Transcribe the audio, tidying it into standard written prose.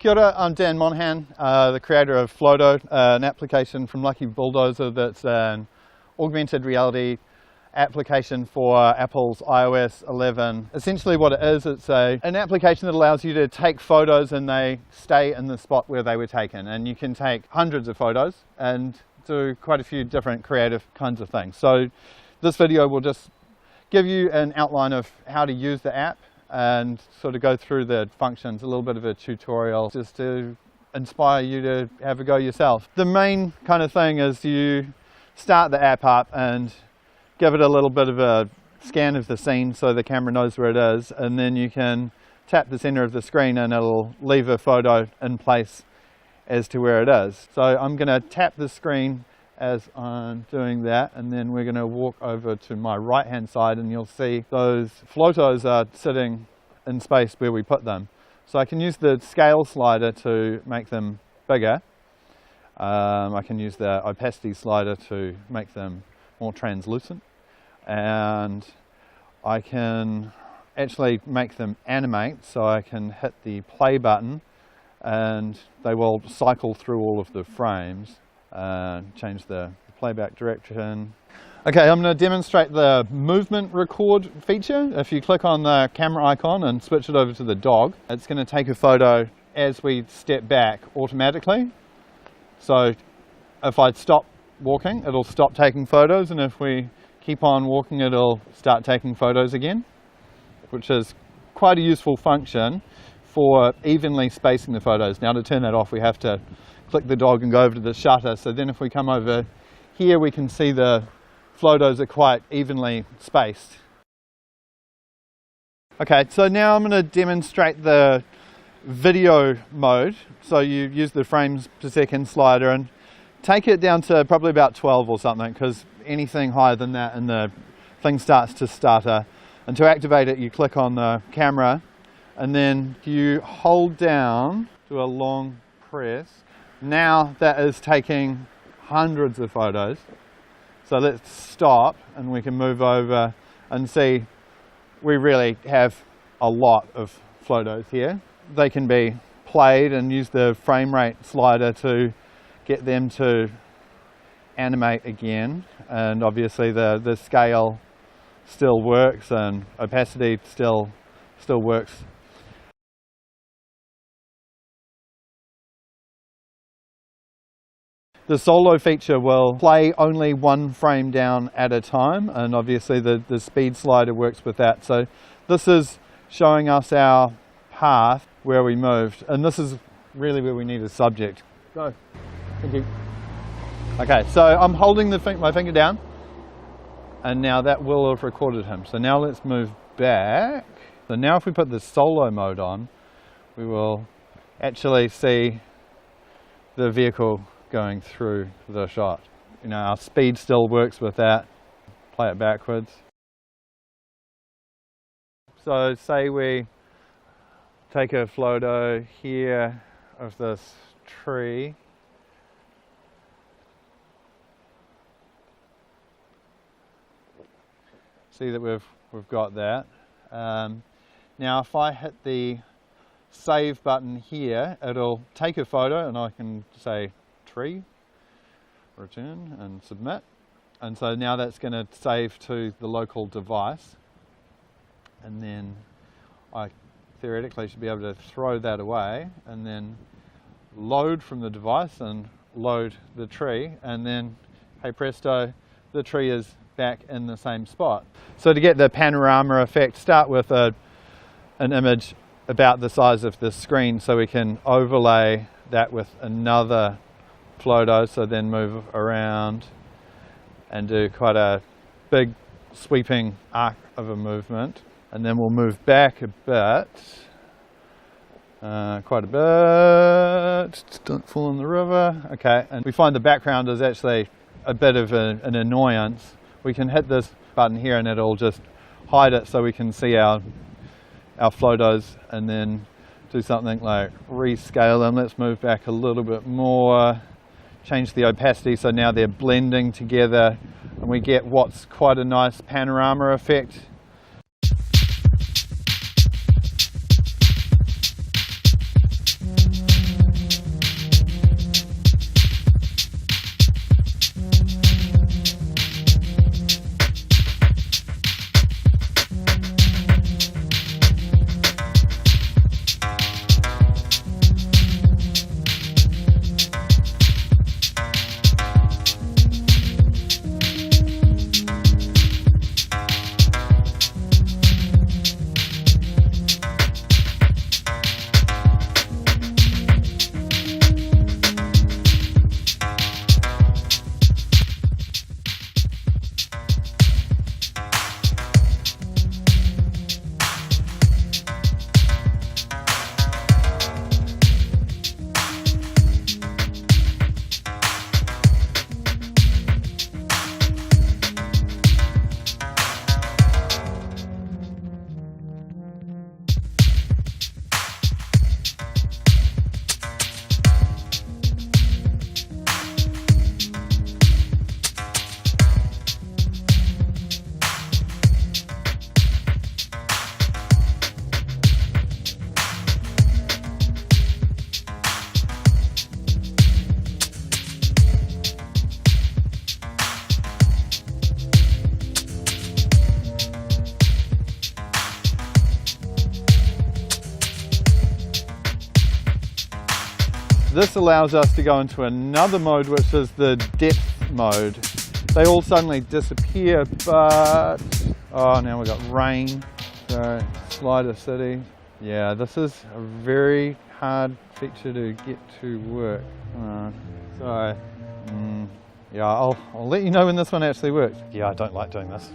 Kia ora, I'm Dan Monahan, the creator of Floto, an application from Lucky Bulldozer that's an augmented reality application for Apple's iOS 11. Essentially what it is, it's an application that allows you to take photos and they stay in the spot where they were taken. And you can take hundreds of photos and do quite a few different creative kinds of things. So this video will just give you an outline of how to use the app and sort of go through the functions, a little bit of a tutorial just to inspire you to have a go yourself. The main kind of thing is you start the app up and give it a little bit of a scan of the scene so the camera knows where it is, and then you can tap the center of the screen and it'll leave a photo in place as to where it is. So I'm going to tap the screen as I'm doing that, and then we're going to walk over to my right hand side and you'll see those flotos are sitting in space where we put them. So I can use the scale slider to make them bigger. I can use the opacity slider to make them more translucent, and I can actually make them animate, so I can hit the play button and they will cycle through all of the frames. Change the playback direction. Okay, I'm going to demonstrate the movement record feature. If you click on the camera icon and switch it over to the dog, it's going to take a photo as we step back automatically. So if I stop walking, it'll stop taking photos, and if we keep on walking, it'll start taking photos again, which is quite a useful function for evenly spacing the photos. Now to turn that off, we have to click the dog and go over to the shutter. So then if we come over here, we can see the photos are quite evenly spaced. Okay, so now I'm going to demonstrate the video mode. So you use the frames per second slider and take it down to probably about 12 or something, because anything higher than that and the thing starts to stutter. And to activate it, you click on the camera and then you hold down, do a long press. Now that is taking hundreds of photos. So let's stop and we can move over and see we really have a lot of photos here. They can be played and use the frame rate slider to get them to animate again. And obviously the scale still works and opacity still works. The solo feature will play only one frame down at a time, and obviously the speed slider works with that. So this is showing us our path where we moved, and this is really where we need a subject. Go. Thank you. Okay, so I'm holding my finger down, and now that will have recorded him. So now let's move back. So now if we put the solo mode on, we will actually see the vehicle going through the shot. You know, our speed still works with that. Play it backwards. So say we take a photo here of this tree. See that we've got that. Now if I hit the save button here, it'll take a photo and I can say tree, return and submit, and so now that's going to save to the local device, and then I theoretically should be able to throw that away and then load from the device and load the tree, and then hey presto, the tree is back in the same spot. So to get the panorama effect, start with an image about the size of the screen, so we can overlay that with another Floto, so then move around and do quite a big sweeping arc of a movement, and then we'll move back a bit, quite a bit, don't fall in the river. Okay, and we find the background is actually a bit of an annoyance. We can hit this button here and it'll just hide it so we can see our photos, and then do something like rescale them. Let's move back a little bit more. Change the opacity so now they're blending together and we get what's quite a nice panorama effect. This allows us to go into another mode, which is the depth mode. They all suddenly disappear, but oh, now we've got rain. So slider city. Yeah, this is a very hard feature to get to work. Yeah, I'll let you know when this one actually works. Yeah, I don't like doing this.